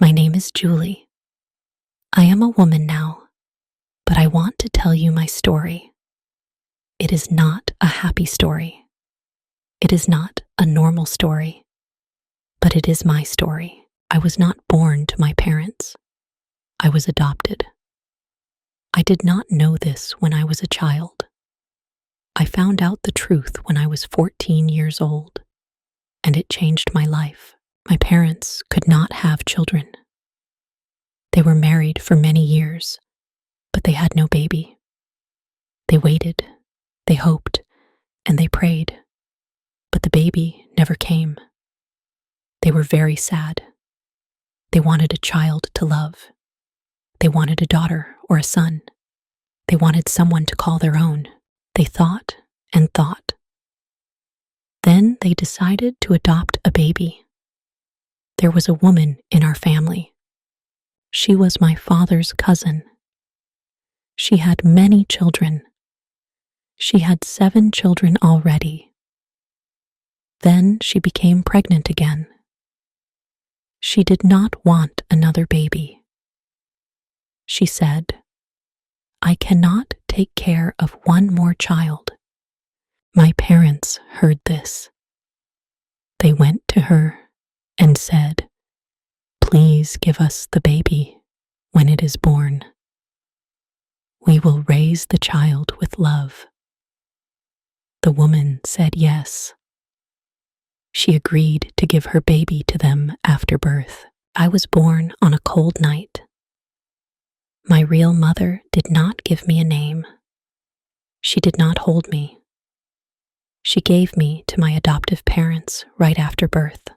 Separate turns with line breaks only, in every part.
My name is Julie. I am a woman now, but I want to tell you my story. It is not a happy story. It is not a normal story, but it is my story. I was not born to my parents. I was adopted. I did not know this when I was a child. I found out the truth when I was 14 years old, and it changed my life. My parents could not have children. They were married for many years, but they had no baby. They waited, they hoped, and they prayed, but the baby never came. They were very sad. They wanted a child to love. They wanted a daughter or a son. They wanted someone to call their own. They thought and thought. Then they decided to adopt a baby. There was a woman in our family. She was my father's cousin. She had many children. She had 7 children already. Then she became pregnant again. She did not want another baby. She said, "I cannot take care of one more child." My parents heard this. They went to her and said, "Please give us the baby when it is born. We will raise the child with love." The woman said yes. She agreed to give her baby to them after birth. I was born on a cold night. My real mother did not give me a name. She did not hold me. She gave me to my adoptive parents right after birth.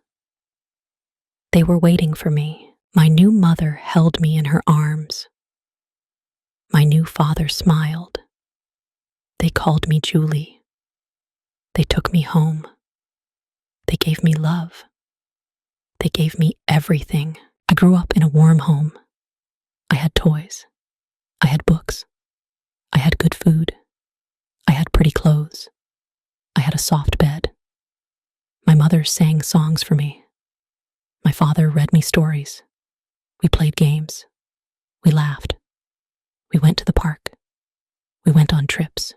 They were waiting for me. My new mother held me in her arms. My new father smiled. They called me Julie. They took me home. They gave me love. They gave me everything. I grew up in a warm home. I had toys. I had books. I had good food. I had pretty clothes. I had a soft bed. My mother sang songs for me. My father read me stories. We played games. We laughed. We went to the park. We went on trips.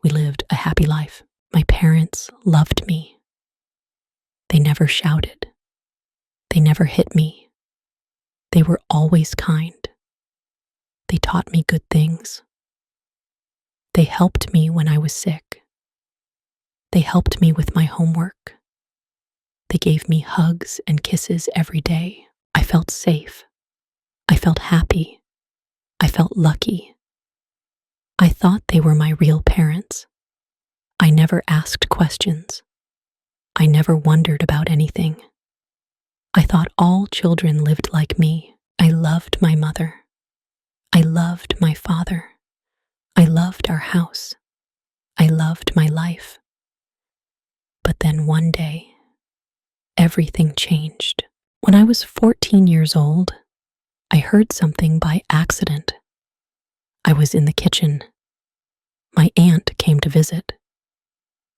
We lived a happy life. My parents loved me. They never shouted. They never hit me. They were always kind. They taught me good things. They helped me when I was sick. They helped me with my homework. They gave me hugs and kisses every day. I felt safe. I felt happy. I felt lucky. I thought they were my real parents. I never asked questions. I never wondered about anything. I thought all children lived like me. I loved my mother. I loved my father. I loved our house. I loved my life. But then one day, everything changed. When I was 14 years old, I heard something by accident. I was in the kitchen. My aunt came to visit.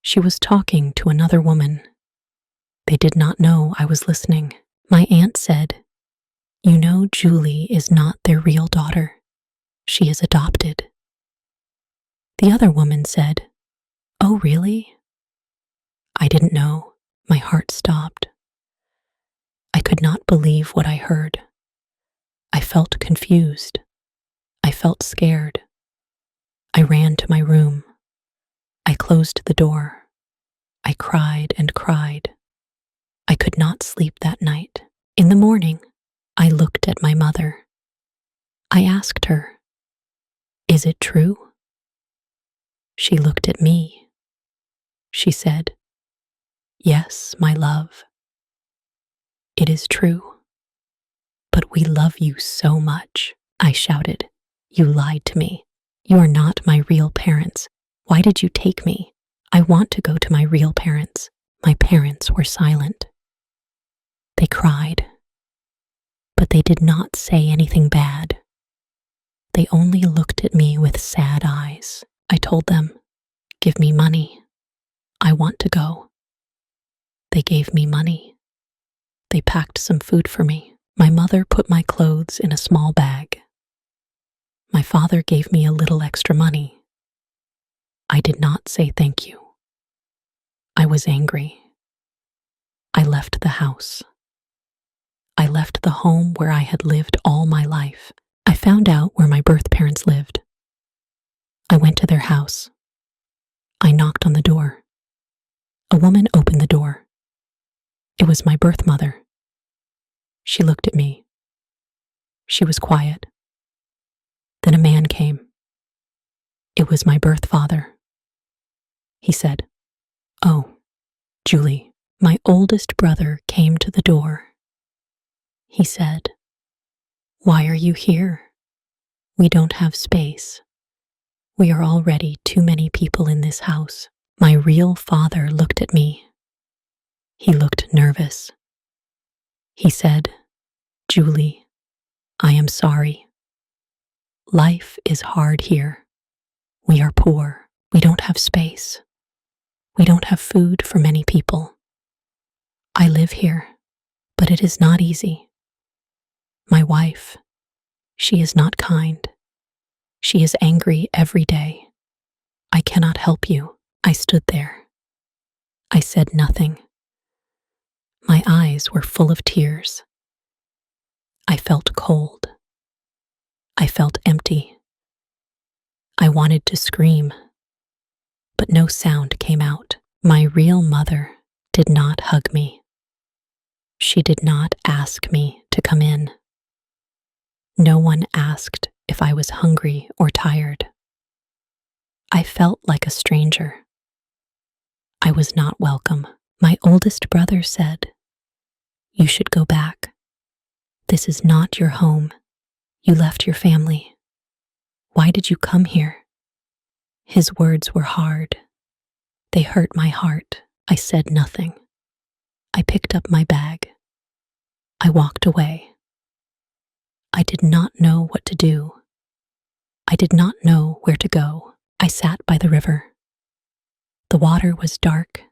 She was talking to another woman. They did not know I was listening. My aunt said, "You know Julie is not their real daughter. She is adopted." The other woman said, "Oh, really?" I didn't know. My heart stopped. I could not believe what I heard. I felt confused. I felt scared. I ran to my room. I closed the door. I cried and cried. I could not sleep that night. In the morning, I looked at my mother. I asked her, "Is it true?" She looked at me. She said, "Yes, my love. It is true. But we love you so much." I shouted, "You lied to me. You are not my real parents. Why did you take me? I want to go to my real parents." My parents were silent. They cried, but they did not say anything bad. They only looked at me with sad eyes. I told them, "Give me money. I want to go." They gave me money. They packed some food for me. My mother put my clothes in a small bag. My father gave me a little extra money. I did not say thank you. I was angry. I left the house. I left the home where I had lived all my life. I found out where my birth parents lived. I went to their house. I knocked on the door. A woman opened the door. It was my birth mother. She looked at me. She was quiet. Then a man came. It was my birth father. He said, "Oh, Julie." My oldest brother came to the door. He said, "Why are you here? We don't have space. We are already too many people in this house." My real father looked at me. He looked nervous. He said, "Julie, I am sorry. Life is hard here. We are poor. We don't have space. We don't have food for many people. I live here, but it is not easy. My wife, she is not kind. She is angry every day. I cannot help you." I stood there. I said nothing. My eyes were full of tears. I felt cold. I felt empty. I wanted to scream, but no sound came out. My real mother did not hug me. She did not ask me to come in. No one asked if I was hungry or tired. I felt like a stranger. I was not welcome. My oldest brother said, "You should go back. This is not your home. You left your family. Why did you come here?" His words were hard. They hurt my heart. I said nothing. I picked up my bag. I walked away. I did not know what to do. I did not know where to go. I sat by the river. The water was dark.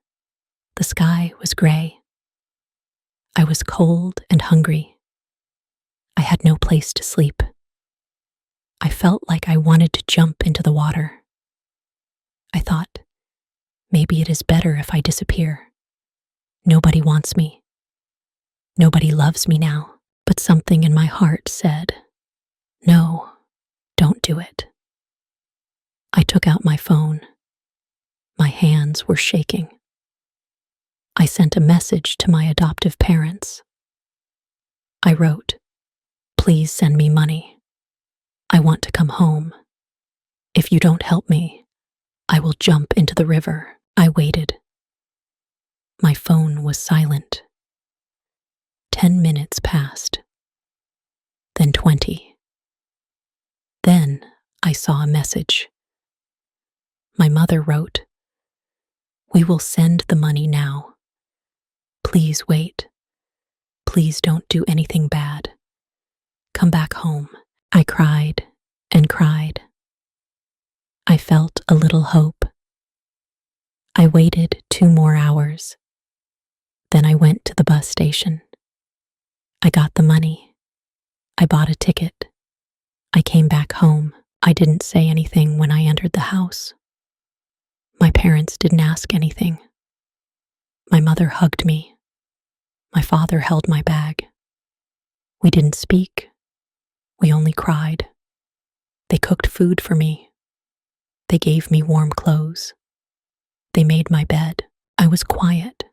The sky was gray. I was cold and hungry. I had no place to sleep. I felt like I wanted to jump into the water. I thought, maybe it is better if I disappear. Nobody wants me. Nobody loves me now. But something in my heart said, "No, don't do it." I took out my phone. My hands were shaking. I sent a message to my adoptive parents. I wrote, "Please send me money. I want to come home. If you don't help me, I will jump into the river." I waited. My phone was silent. 10 minutes passed. Then 20. Then I saw a message. My mother wrote, "We will send the money now. Please wait. Please don't do anything bad. Come back home." I cried and cried. I felt a little hope. I waited 2 more hours. Then I went to the bus station. I got the money. I bought a ticket. I came back home. I didn't say anything when I entered the house. My parents didn't ask anything. My mother hugged me. My father held my bag. We didn't speak. We only cried. They cooked food for me. They gave me warm clothes. They made my bed. I was quiet.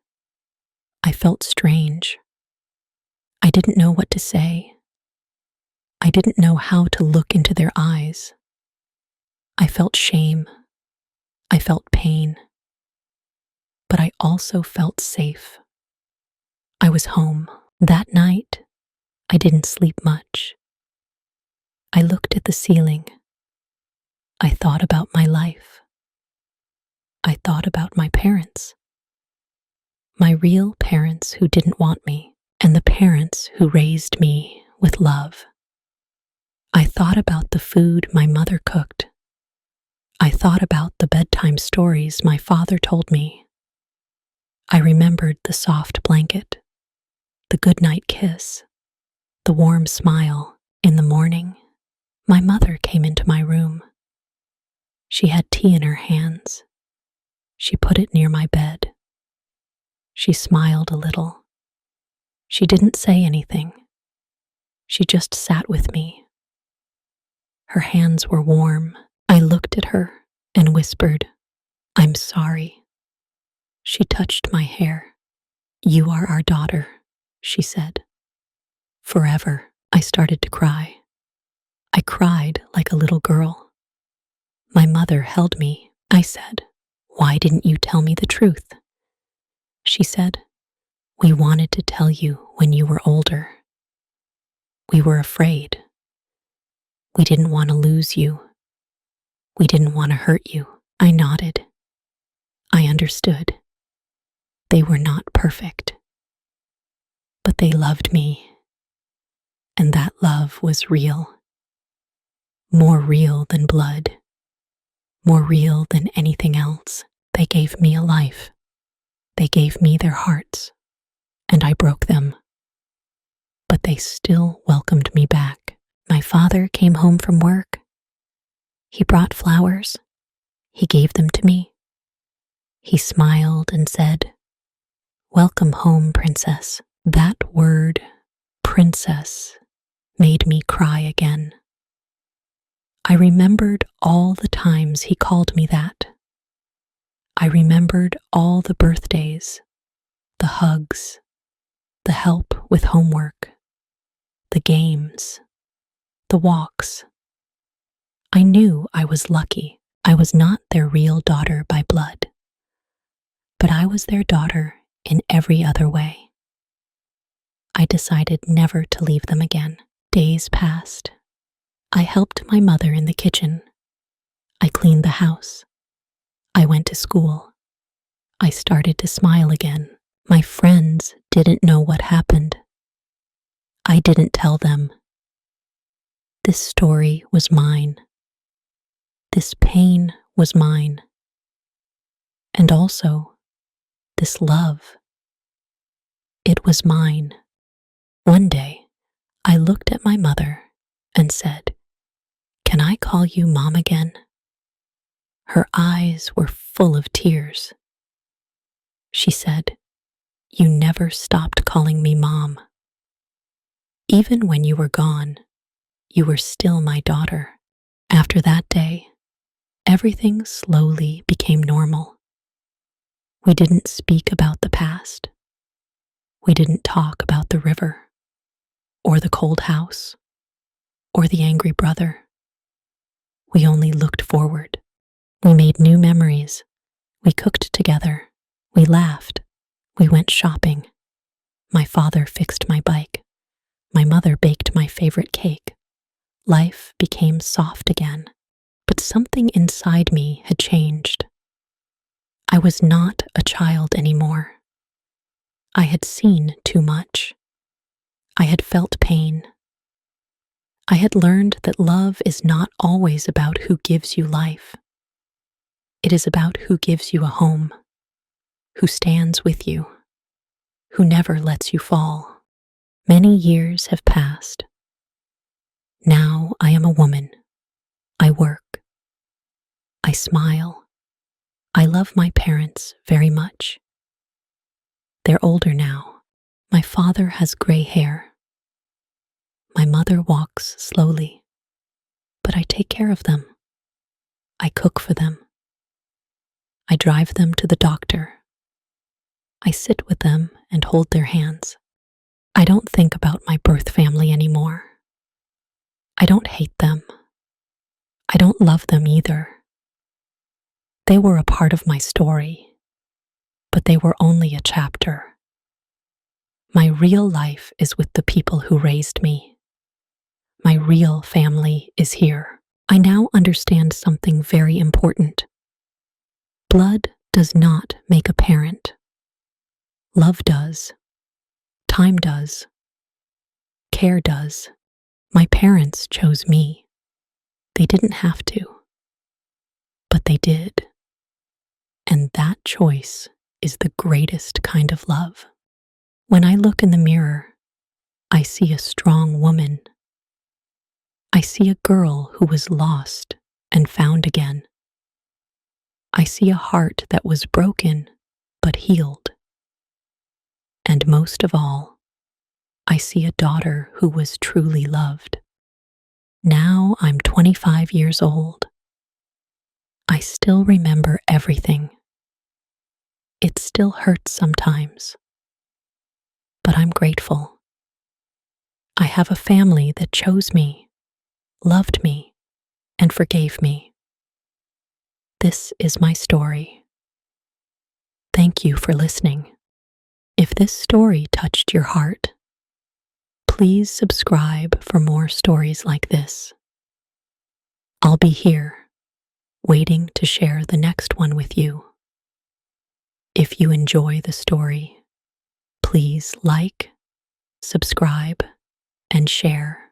I felt strange. I didn't know what to say. I didn't know how to look into their eyes. I felt shame. I felt pain. But I also felt safe. I was home. That night, I didn't sleep much. I looked at the ceiling. I thought about my life. I thought about my parents. My real parents who didn't want me, and the parents who raised me with love. I thought about the food my mother cooked. I thought about the bedtime stories my father told me. I remembered the soft blanket, the goodnight kiss, the warm smile in the morning. My mother came into my room. She had tea in her hands. She put it near my bed. She smiled a little. She didn't say anything. She just sat with me. Her hands were warm. I looked at her and whispered, "I'm sorry." She touched my hair. "You are our daughter," she said. Forever, I started to cry. I cried like a little girl. My mother held me. I said, "Why didn't you tell me the truth?" She said, "We wanted to tell you when you were older. We were afraid. We didn't want to lose you. We didn't want to hurt you." I nodded. I understood. They were not perfect, but they loved me, and that love was real. More real than blood, more real than anything else. They gave me a life. They gave me their hearts, and I broke them. But they still welcomed me back. My father came home from work. He brought flowers. He gave them to me. He smiled and said, "Welcome home, princess." That word, princess, made me cry again. I remembered all the times he called me that. I remembered all the birthdays, the hugs, the help with homework, the games, the walks. I knew I was lucky. I was not their real daughter by blood, but I was their daughter in every other way. I decided never to leave them again. Days passed. I helped my mother in the kitchen. I cleaned the house. I went to school. I started to smile again. My friends didn't know what happened. I didn't tell them. This story was mine. This pain was mine. And also, this love. It was mine. One day, I looked at my mother and said, "Can I call you Mom again?" Her eyes were full of tears. She said, "You never stopped calling me Mom. Even when you were gone, you were still my daughter." After that day, everything slowly became normal. We didn't speak about the past. We didn't talk about the river, or the cold house, or the angry brother. We only looked forward. We made new memories. We cooked together. We laughed. We went shopping. My father fixed my bike. My mother baked my favorite cake. Life became soft again, but something inside me had changed. I was not a child anymore. I had seen too much. I had felt pain. I had learned that love is not always about who gives you life. It is about who gives you a home, who stands with you, who never lets you fall. Many years have passed. Now I am a woman. I work. I smile. I love my parents very much. They're older now. My father has gray hair. My mother walks slowly, but I take care of them. I cook for them. I drive them to the doctor. I sit with them and hold their hands. I don't think about my birth family anymore. I don't hate them. I don't love them either. They were a part of my story, but they were only a chapter. My real life is with the people who raised me. My real family is here. I now understand something very important. Blood does not make a parent. Love does. Time does. Care does. My parents chose me. They didn't have to, but they did. And that choice is the greatest kind of love. When I look in the mirror, I see a strong woman. I see a girl who was lost and found again. I see a heart that was broken but healed. And most of all, I see a daughter who was truly loved. Now I'm 25 years old. I still remember everything. It still hurts sometimes, but I'm grateful. I have a family that chose me, loved me, and forgave me. This is my story. Thank you for listening. If this story touched your heart, please subscribe for more stories like this. I'll be here, waiting to share the next one with you. If you enjoy the story, please like, subscribe, and share.